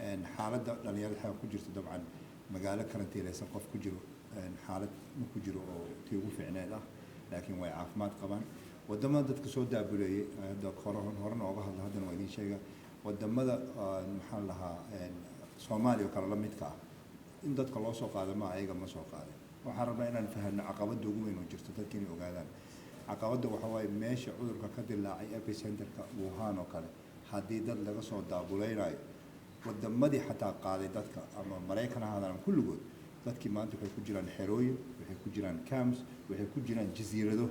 xaaladda dhalinyarada waxaa ku jirta dabcan magaalo karantiilaysan qof ku jiro xaalad ma ku jiro oo tii ugu fiicneed ah laakiin way caafimaad qabaan wadamada dadka soo daabuleeyay hadda horena ooga hadla haddana waa idiin sheega wadamada maxaan lahaa Soomaaliya kala la midka ah in dadka loo soo qaado ma ayaga ma soo qaadin waxaan rabnaa inaan fahamno caqabada ugu weyn oo jirta dadka inay ogaadaan caqabada waxa waaye meesha cudurka ka dilaacay epicenterka Wuhan oo kale haddii dad laga soo daabuleynayo wadamadii xataa qaaday dadka ama Mareykan ha ahaadaan kulligood dadkii maanta waxay ku jiraan xerooyin waxay ku jiraan camps waxay ku jiraan jasiirado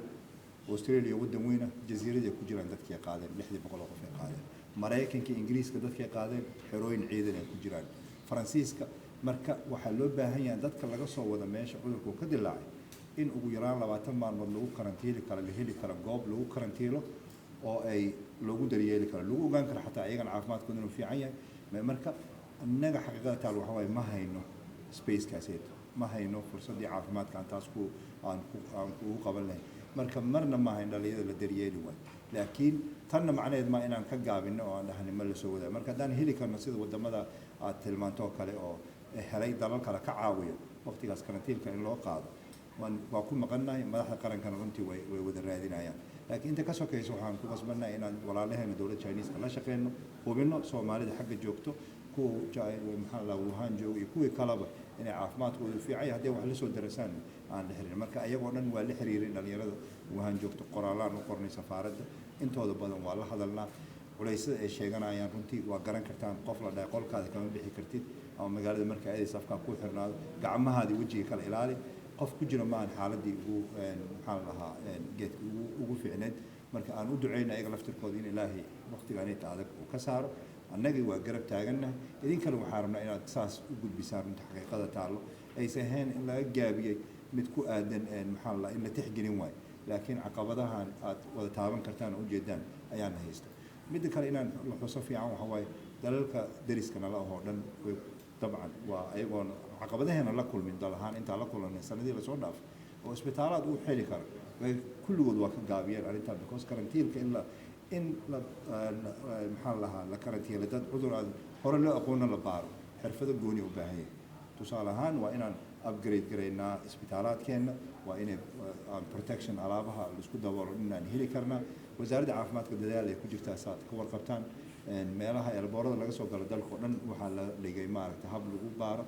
Australia wadan weyn ah jasiirada ku jiraan dadkii qaadeen 600 qof ay qaadeen Mareykanka Ingiriiska dadkii qaadeen xerooyin ciidan ay ku jiraan Faransiiska marka waxa loo baahan yahay dadka laga soo wada meesha cudurku ka dilaacay in ugu yaraan 20 maalmood lagu karantiili karo la heli karo goob lagu karantiilo oo ay lagu daryeeli karo lagu ogaan karo xataa ayagan caafimaadkooda inuu fiican yahay marka annaga xaqiiqada taal waxa way ma hayno space kaaseeto ma hayno fursadii caafimaadka aan taas aan ku qaban lahayn marka marna ma hayn dhalinyarada la daryeeli way laakiin tanna macnaheed ma inaan ka gaabino oo aan dhahno ma la soo wadaa marka hadaan heli karno sida wadamada aad tilmaanto kale oo helay dalal kale ka caawiyo waqtigaas karantiilka in loo qaado waa ku maqannahay madaxda qarankana runtii way wada raadinayaan laakiin inta ka sokayso waxaan ku qasbannahay inaan walaalaheena dowladda Chinese la shaqeyno hubino Soomaalida xagga joogto kuwa maxaa la Wuhan joogo iyo kuwa kalaba inay caafimaadkooda fiican yahay hadii wax la soo darasaan aan la xiriirin marka ayagoo dhan waa la xiriirin dhalinyarada Wuhan joogto qoraalaan u qornay safaaradda intooda badan waa la hadalnaa culeysada ay sheeganayaan runtii waa garan kartaan qof la dhaay qolkaada kama bixi kartid ama magaalada marka ay safka ku xirnaado gacmahaadi wajiga kala ilaali qof ku jira ma aan xaaladii ugu maxaa lahaa geedka ugu fiicneed marka aan u duceynaa ayaga laftirkooda in Ilaahay waqtigan ay adag u ka saaro annaga waa garab taaganahay idin kale waxaan rabnaa inaad saas u gudbisaan runta xaqiiqada taalo ay sahayn in laga gaabiyay mid ku aadan maxaa la in la tixgelin waay laakiin caqabadahan aad wada taaban kartaan u jeedaan ayaan haysta mid kale inaan la xuso fiican waxa waaye dalalka dariska nala oo dhan طبعا وايغون عقبدهنا la kulmin dalahaan inta la kulanay sanadii la soo dhaaf oo isbitaalaad uu xili karo kulligood waa ka gaabiyeen arinta because karantiilka in la maxaa la karantiilay dad cudurada hore loo aqoon la baaro xirfado gooni u baahan yahay tusaale ahaan waa inaan upgrade gareynaa isbitaalaadkeena waa inay protection alaabaha la isku daboolo inaan heli karnaa wasaaradda caafimaadka dadaal ay ku jirtaa saad ka warqabtaan meelaha elboorada laga soo galo dalka oo dhan waxa la dhigay maaragtay hab lagu baaro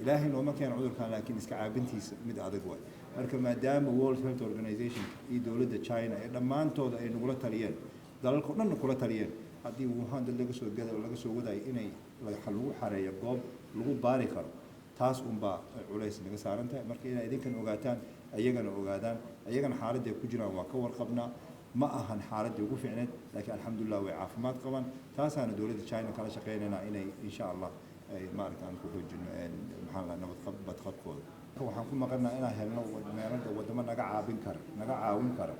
ilaahay nooma keen cudurkan laakiin iska caabintiisa mid adag way marka maadaama World Health Organization iyo dawladda China ay dhamaantooda ay nagula taliyeen dalalka oo dhan kula taliyeen haddii Wuhan dad laga soo waday inay lagu xareeyo goob lagu baari karo taas baa culays naga saaran tahay marka inay idinkan ogaataan ayagana ogaadaan ayagana xaaladda ay ku jiraan waa ka warqabnaa ma ahan xaaladii ugu fiicneed laakiin alxamdulillah way caafimaad qabaan taasaana dawladda China kala shaqeynayna inay insha Allah ay maarkaan ku xoojino maxaa la nabad qabkooda waxaan ku maqannaa inaan helno meelada wadamo naga caawin kara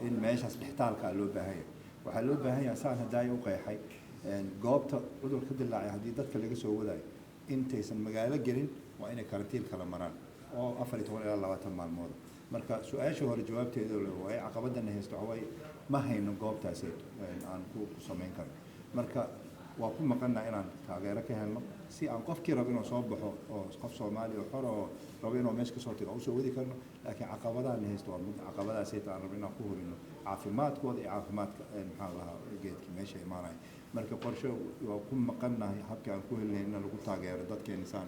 in meeshaas dhextaalka loo baahan yahay waxa loo baahan yahay saan haday u qeexay goobta cudurka dilaacay hadii dadka laga soo wadaay intaysan magaalo gelin waa inay karantiil kala maraan oo 14 ilaa 20 maalmood marka su'aasha hore jawaabteedu way caqabadana haysto way ma hayno goobtaas aan ku sameyn karo marka waa ku maqannaa inaan taageero ka helno si aan qofkii rabo inuu soo baxo oo qof Soomaali oo xor oo rabo inuu meesha ka soo tago oo soo wadi karno laakiin caqabadaha la haysto waa mid caqabadaas ay taan rabo inaan ku hubino caafimaadkooda iyo caafimaadka maxaa lahaa geedka meesha imaanay marka qorshe waa ku maqannahay habka aan ku helnay in lagu taageero dadkeena insaan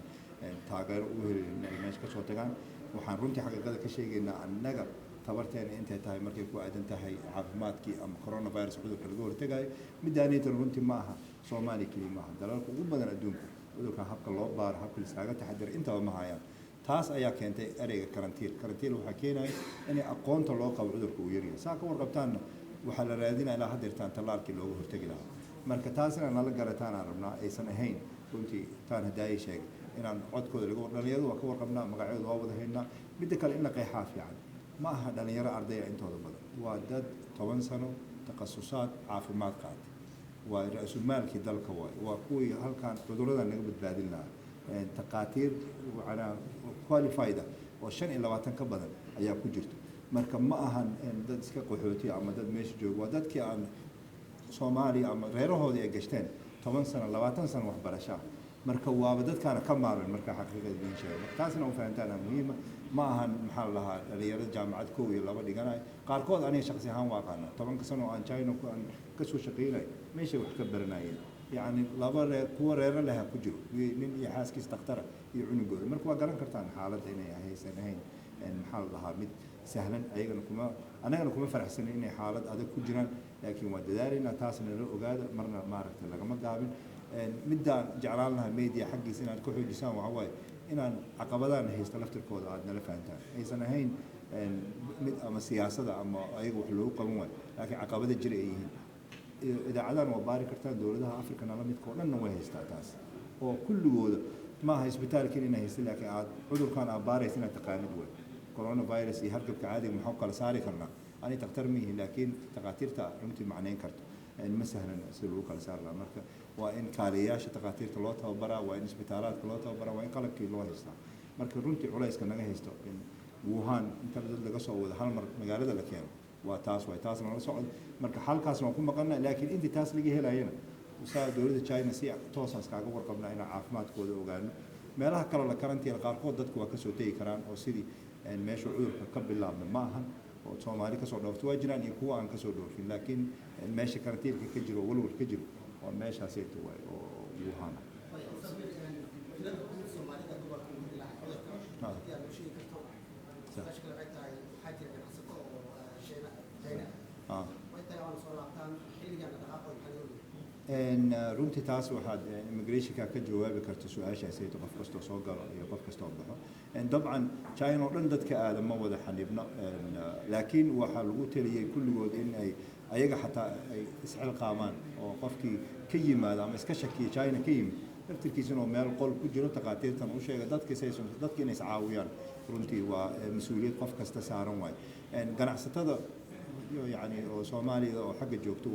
taageero u helnay meesha ka soo tagaan waxaan runtii xaqiiqada ka sheegaynaa annaga tabarteena intay tahay markay ku aadan tahay caafimaadkii ama coronavirus cudurka laga hortagayo midaanaytan runtii ma aha Soomaali kaliya ma aha dalalka ugu badan adduunka cudurka habka loo baaro habka iskaga taxadar intaba ma hayaan taas ayaa keentay ereyga karantiil waxa keenay in aqoonta loo qabo cudurka uu yaryahay saa ka warqabtaana waxa la raadinayaa ilaa hadeertaan talaalkii looga hortagi lahaa marka taasina nala garataan aan rabnaa aysan ahayn runtii taan haday sheegay inaan codkooda lagu dhalinyaradu waa ka warqabnaa magacyadooda waa wada haynaa mid kale in la qeexaa fiican ma aha dhalinyaro arday intooda badan waa dad 10 sano takhasusaad caafimaad qaatay waa ra'sul maalkii dalka waa kuwii halkaan cudurrada naga badbaadin lahaa taqaatiir waxana qualified oo 25 ka badan ayaa ku jirta marka ma ahan dad iska qaxooti ama dad meesha jooga waa dadkii aan Soomaaliya ama reerahoodii ay gashteen 10 sano 20 sano waxbarasho marka waaba dadkaana ka maaran marka xaqiiqada idin sheego marka taasna u fahantaana muhiima ma ahan maxaa la dhahaa dhalinyarada jaamacad koow iyo laba dhiganayo qaarkood aniga shakhsi ahaan waa aqaana 10 sano aan China ka soo shaqeynay meesha wax ka baranayeen يعني لابد كوا رير لها كجرو من يحاس كيس تختار يعنقوا مركوا قرن كرتان حالة إني هي سنين إن حال لها مد سهلا أيضا كما أنا كما فرح سنة إني حالة هذا كجران لكن وداري نتاسن الرؤقاد مرنا مارك لقى ما قابل مدة جعلنا ميديا حقي سنة كل جسام وعواي إن عقبتنا هي استلفت الكود عادنا لفهمتها هي سنتين أما السياسة أما أيضا حلو قموي لكن عقبات الجريئين إذا عدنا وبارك كرتان دولتها أفريقيا نعلم يتكون إنه هو يستعتاس وكل جود ما هي سبتال كلنا هي سلاك عاد عذر كان أبارة سنة تقانيد كورونا فيروس يهرب كعادي محوقة لساري كرنا أنا تقترميه لكن تقاتير رمتي معنين كرت إن مثلا سلوك لسار الأمريكا وإن كارياش تقاتير تلوتها وبرا وإن سبتالات تلوتها وبرا وإن قلب كيلو هيستا مركز رمتي علايس كنا هيستا إن ووهان أنت بدل لقصة وده هالمر مجالده لكيان وتاس أنا صعد مركز حال كاس ما كنا قلنا لكن أنت تاس لقيه هلا هنا وصار دولة تشاينا سيع توصل كاجو ورقبنا هنا عافمات كود وقالنا ما لها كلا لكرنتي القارقود ضدك وكسوتي كران أو سيري إن ماشوا عذر قبل الله من معهن وصومالي كسر دور تواجران يكوا عن كسر دور لكن ماشي كرنتي كجرو ولور كجرو وماشي هسيت ووهان إن runtii taas waxaad immigration-ka ka jawaabi karto su-aashaasi qof kasta soo galo iyo qof kasta oo baxo dabcan China oo dhan dadka aadan ma wada xanibna laakiin waxa lagu taliyay kulligood in ay ayaga xataa ay isxil qaamaan oo qofkii ka yimaado ama iska shakiyo China ka yimid naftirkiisuna oo meel qol ku jiro taqaatiirtan u sheegay dadka inay iscaawiyaan runtii waa mas'uuliyad qof kasta saaran waay ganacsatada يعني Soomaaliya oo xagga joogto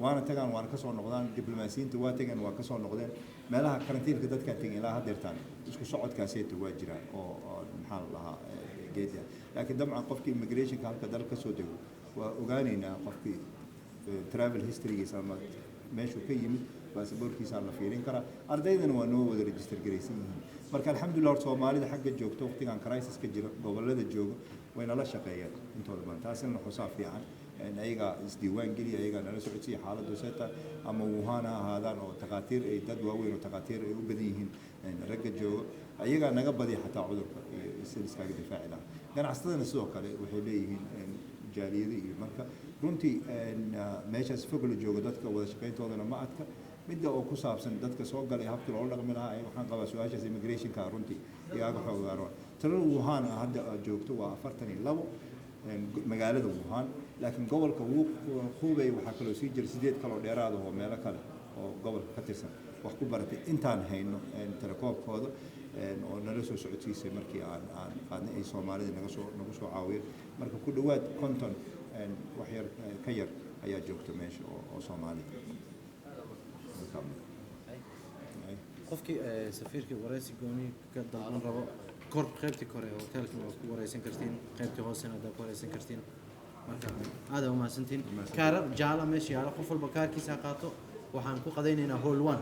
waana tagaan waana ka soo noqdaan diblomaasiyiinta waa tagaan waa ka soo noqdeen meelaha karantiilka dadka tagay ilaa hadeertaan isku socodkaasayta waa jiraan oo maxaa la lahaa geedya laakiin dabcan qofkii immigration-ka halka dal ka soo dego waa ogaanaynaa qofkii travel history-giisa ama meeshuu ka yimid baasaboorkiisa la fiirin karaa ardaydana waa noo wada register garaysan yihiin marka alxamdulillah Soomaalida xagga joogto waqtigan crisis ka jira gobolada jooga wayna la shaqeeyaan intooda badan taasina xusaab fiican in ayaga isdiiwaan geliya ayaga nala socodsiya xaaladdu seeta ama wuhana ahaadaan oo taqaatiir ay dad waaweyn oo taqaatiir ay u badan yihiin ragga jooga ayaga naga badiya xataa cudurka iyo iskaga difaaci lahaa ganacsatadana sidoo kale waxay leeyihiin jaaliyada iyo marka runtii meeshaas fog la joogo dadka wada shaqeyntoodana ma adka midda oo ku saabsan dadka soo galay habkii loo dhaqmi lahaa waxaan qabaa su-aashaas immigration-ka runtii iyaga xoogaaro tirada Wuhan hadda joogto waa 42 magaalada Wuhan laakiin gobolka Hubei waxa kale oo sii jira 8 kale oo dheeraad ah oo meelo kale oo gobolka ka tirsan wax ku baratay intaan hayno telekoobkooda oo nala soo socodsiisay markii aan qaadnay ay Soomaalida naga soo caawiyeen marka ku dhawaad konton wax yar ka yar ayaa joogta meesha oo Soomaalida qofkii safiirkii waraysi gooni ka dalban rabo kor qaybtii kore hotelka waa ku waraysan kartiin qaybtii hoosena aad ku waraysan kartiin marka aad u mahadsantiin kaarar jaala meesha yaala qof walba kaarkiisa qaato waxaan ku qadaynaynaa hall 1